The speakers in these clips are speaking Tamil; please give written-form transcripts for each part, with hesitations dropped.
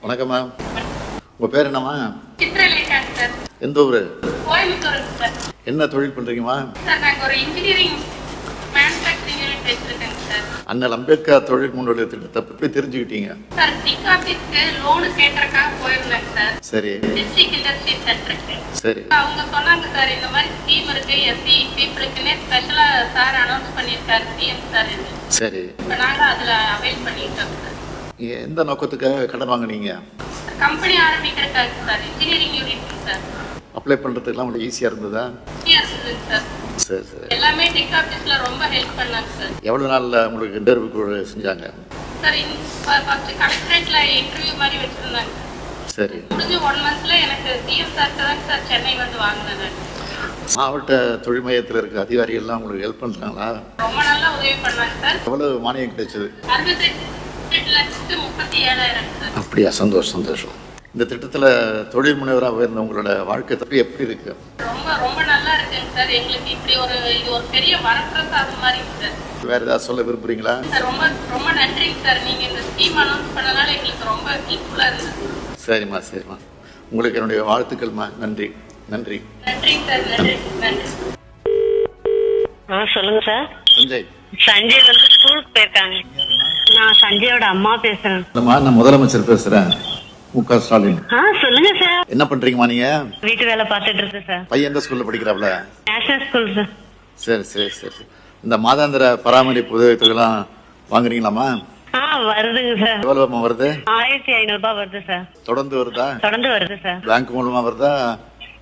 வணக்கம் மேம். உங்கள் பேர் என்னம்மா? சித்ரலேகா சார். எந்த ஊர்? கோயம்புத்தூர் சார். என்ன தொழில் பண்ணுறீங்கம்மா? சார் நாங்கள் ஒரு இன்ஜினியரிங் மேனுஃபேக்சரிங் யூனிட் வச்சுருக்கேங்க சார். அண்ணல் அம்பேத்கர் தொழில் முன்னோடி திட்டத்தை பற்றி தெரிஞ்சுக்கிட்டீங்க? சார் டிக் ஆஃபீஸ்க்கு லோனு கேட்கறக்காக போயிருந்தேங்க சார். சரி. டிஸ்ட்ரிக்ட் இண்டஸ்ட்ரி சென்டருக்கு. சரி. அவங்க சொன்னாங்க சார் இந்த மாதிரி ஸ்கீம் இருக்கு, எஸ்சி பீப்புளுக்குன்னே ஸ்பெஷலாக சார் அனௌன்ஸ் பண்ணியிருக்காரு சிஎம் சார். இது சரி. இப்போ நாங்கள் அதில் அவைல் பண்ணிட்டோம் சார். எந்த நோக்கத்துக்காக கடன் வாங்கினீங்க? கம்பெனி ஆரம்பிக்கிறதுக்காக sir. Engineering unit sir. Apply பண்ணுறதுக்கெல்லாம் உங்களுக்கு ஈஸியாக இருந்ததா? ஈஸியாக இருந்ததுங்க சார். சரி சரி. எல்லாமே டிக் ஆஃபீஸில் ரொம்ப ஹெல்ப் பண்ணாங்க சார். எவ்வளோ நாளில் உங்களுக்கு இன்டர்வியூ செஞ்சாங்க? சார் ஃபர்ஸ்ட் கலெக்டரேட்ல இன்டர்வியூ மாதிரி வச்சிருந்தாங்க. சரி. முடிஞ்சு 1 மந்த்ல எனக்கு சிஎம் சார்ட்ட தான் சார் சென்னை வந்து வாங்கினேன். மாவட்ட தொழில் மையத்தில் இருக்க அதிகாரிகள்லாம் உங்களுக்கு ஹெல்ப் பண்ணுறாங்களா? ரொம்ப நல்லா உதவி பண்ணாங்க சார். எவ்வளோ மானியம் கிடைச்சது? 68,37,000 சார். அப்படியா? சந்தோஷம் சந்தோஷம். இந்த திட்டத்தில் தொழில் முனைவராக இருந்த உங்களோட வாழ்க்கை தப்பி எப்படி இருக்கு? ரொம்ப ரொம்ப நல்லா இருக்குங்க சார். எங்களுக்கு இப்படி இது ஒரு பெரிய வரப்பிரசாதம் மாதிரி சார். வேற ஏதாவது சொல்ல விரும்புறீங்களா? சார் ரொம்ப ரொம்ப நன்றிங்க சார். நீங்க இந்த ஸ்கீம் அனௌன்ஸ் பண்ணனால எங்களுக்கு ரொம்ப ஹெல்ப்ஃபுல்லா இருந்தது. சரிம்மா சரிம்மா. உங்களுக்கு என்னுடைய வாழ்த்துக்கள்மா. நன்றி நன்றி. நன்றிங்க சார். நன்றி நன்றி. சொல்லுங்க சார். சஞ்சய். சஞ்சய் வந்து ஸ்கூலுக்கு போயிருக்காங்க. நான் சஞ்சயோட அம்மா பேசுறேன். நான் முதலமைச்சர் பேசுறேன், மு.க. ஸ்டாலின். சொல்லுங்க சார். என்ன பண்றீங்கம்மா நீங்க? வீட்டு வேலை பார்த்துட்டு இருக்கேன் சார். பையன் எந்த ஸ்கூல்ல படிக்கிறாப்ல? National school sir. சரி சரி சரி. இந்த மாதாந்திர பராமரிப்பு உதவித்தொகைலாம் வாங்குறீங்களாம்மா? வருதுங்க சார். எவ்வளவு வருது? 1500 ரூபாய் வருது சார். தொடர்ந்து வருதா? தொடர்ந்து வருது சார். பேங்க் மூலமா வருதா,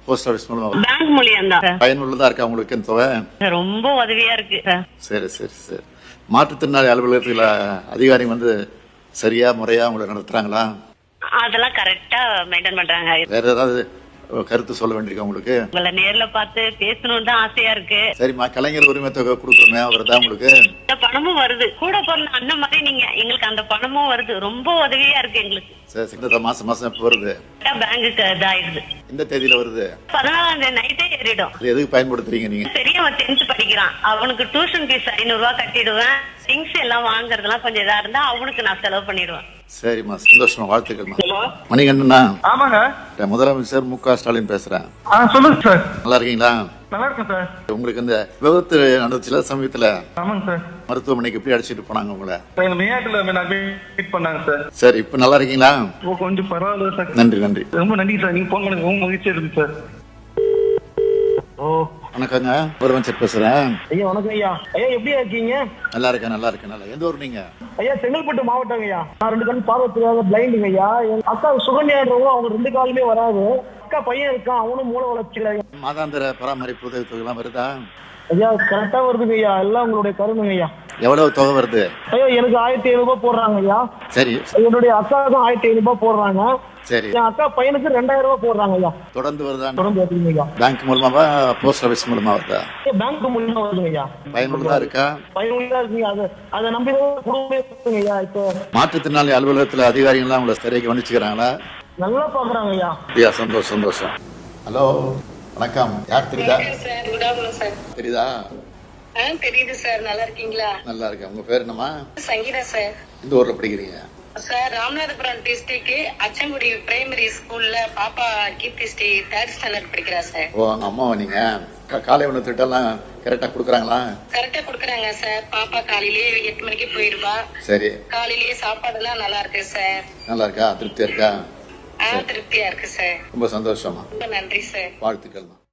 போஸ்ட் ஆபீஸ் மூலமா வருதா? பேங்க் மூலியம் தான் சார். பயனுள்ளதா இருக்கா உங்களுக்கு இந்த தொகை? ரொம்ப உதவியா இருக்கு சார். சரி சரி சரி. மாற்றுத்திறனாளி அலுவலகத்தில் அதிகாரி வந்து சரியா முறையா உங்களை நடத்துறாங்களா? அதெல்லாம் கரெக்டா மெயின்டைன் பண்றாங்க. வேற ஏதாவது கருத்து சொல்ல வேண்டியிருக்கா உங்களுக்கு? உங்களை நேர்ல பார்த்து பேசணும்னு தான் ஆசையா இருக்கு. சரிம்மா. கலைஞர் உரிமை தொகை கொடுக்குறோமே, அவர்தான் உங்களுக்கு? இந்த பணமும் வருது. கூட பிறந்த அண்ணன் மாதிரி நீங்க எங்களுக்கு அந்த பணமும் வருது. ரொம்ப உதவியா இருக்கு எங்களுக்கு. சரி. இந்த மாசம் மாசம் எப்போ வருது? பேங்குக்கு இதாயிடுது. இந்த தேதியில வருது? 14 நைட்டே ஏறிடும். அது எதுக்கு பயன்படுத்துறீங்க நீங்க? பெரியவன் 10th படிக்கிறான். அவனுக்கு டியூஷன் ஃபீஸ் 500 ரூபாய் கட்டிடுவேன். திங்ஸ் எல்லாம் வாங்குறதுலாம் கொஞ்சம் இதா இருந்தா அவனுக்கு நான் செலவு பண்ணிடுவேன். சரிம்மா. சந்தோஷமா. வாழ்த்துக்கள்மா. மணிகண்டனா? ஆமாங்க. முதலமைச்சர் மு.க. ஸ்டாலின் பேசுறேன். சொல்லுங்க சார். நல்லா இருக்கீங்களா? நல்லா இருக்கேன் சார். உங்களுக்கு இந்த விபத்து நடந்துச்சுல சமயத்துல, ஆமாங்க சார். மருத்துவமனைக்கு எப்படி அழைச்சிட்டு போனாங்க உங்களை? மேயாட்டுல மீட் பண்ணாங்க சார். சரி. இப்ப நல்லா இருக்கீங்களா? கொஞ்சம் பரவாயில்ல சார். நன்றி நன்றி. ரொம்ப நன்றி சார். நீங்க போன் பண்ணி ரொம்ப மகிழ்ச்சியா இருக்கு சார். வணக்கங்க. முதலமைச்சர் பேசுறேன். ஐயா வணக்கம் ஐயா. ஐயா எப்படியா இருக்கீங்க? நல்லா இருக்கேன் நல்லா இருக்கேன். நல்லா. எந்த ஊர் நீங்க? ஐயா செங்கல்பட்டு மாவட்டம் ஐயா. நான் 2 கண் பார்வை தெரியாத பிளைண்டுங்க ஐயா. எங்க அக்கா சுகன்யான்றவங்க, அவங்க 2 காலுமே வராது. அக்கா பையன் இருக்கான், அவனும் மூளை வளர்ச்சியில. மாதாந்திர பராமரிப்பு உதவி தொகை எல்லாம் வருதா? ஐயா கரெக்டா வருதுங்க ஐயா. எல்லாம் உங்களுடைய கருணுங்க ஐயா. எவ்வளவு தொகை வருது? ஐயா எனக்கு 1500 ரூபாய் போடுறாங்க ஐயா. சரி. என்னுடைய அக்காவுக்கும் 1500 ரூபாய் போடுறாங்க. சரி. என் அக்கா பையனுக்கு 2000 ரூபாய் போடுறாங்க ஐயா. தொடர்ந்து வருதா? தொடர்ந்து வருதுங்க ஐயா. பேங்க் மூலமாவா, போஸ்ட் ஆபீஸ் மூலமா வருதா? பேங்க் மூலியமா வருதுங்க ஐயா. பயனுள்ளதா இருக்கா? பயனுள்ளதா இருக்குங்க. அதை நம்பி குடும்பமே இருக்குங்க ஐயா. இப்போ மாற்றுத்திறனாளி அலுவலகத்துல அதிகாரிகள்லாம் உங்களை சரியாக கவனிச்சுக்கிறாங்களா? நல்லா பாக்குறாங்க ஐயா. அப்படியா? சந்தோஷம் சந்தோஷம். ஹலோ வணக்கம். யார் தெரியுதா? தெரியுதா? தெரியுது சார். நல்லா இருக்கீங்களா? நல்லா இருக்கேன். உங்க பேர் என்னம்மா? சங்கீதா சார். இந்த ஊர்ல படிக்கிறீங்க? Sir Ramanathapuram district Achankudi primary ஸ்கூல்ல பாப்பா கீர்த்தி ஸ்ரீ 3rd ஸ்டாண்டர்ட் படிக்கிறா சார். ஓ, அங்க அம்மாவா நீங்க? காலை உணவு திட்டம்லாம் கரெக்டா கொடுக்குறாங்களா? கரெக்டா கொடுக்குறாங்க சார். பாப்பா காலையிலேயே 8 மணிக்கு போயிருவா. சரி. காலையிலேயே சாப்பாடு எல்லாம் நல்லா இருக்கு சார். நல்லா இருக்கா? திருப்தியா இருக்கா? திருப்தியா இருக்கு சார். ரொம்ப சந்தோஷமா. ரொம்ப நன்றி சார். வாழ்த்துக்கள்மா.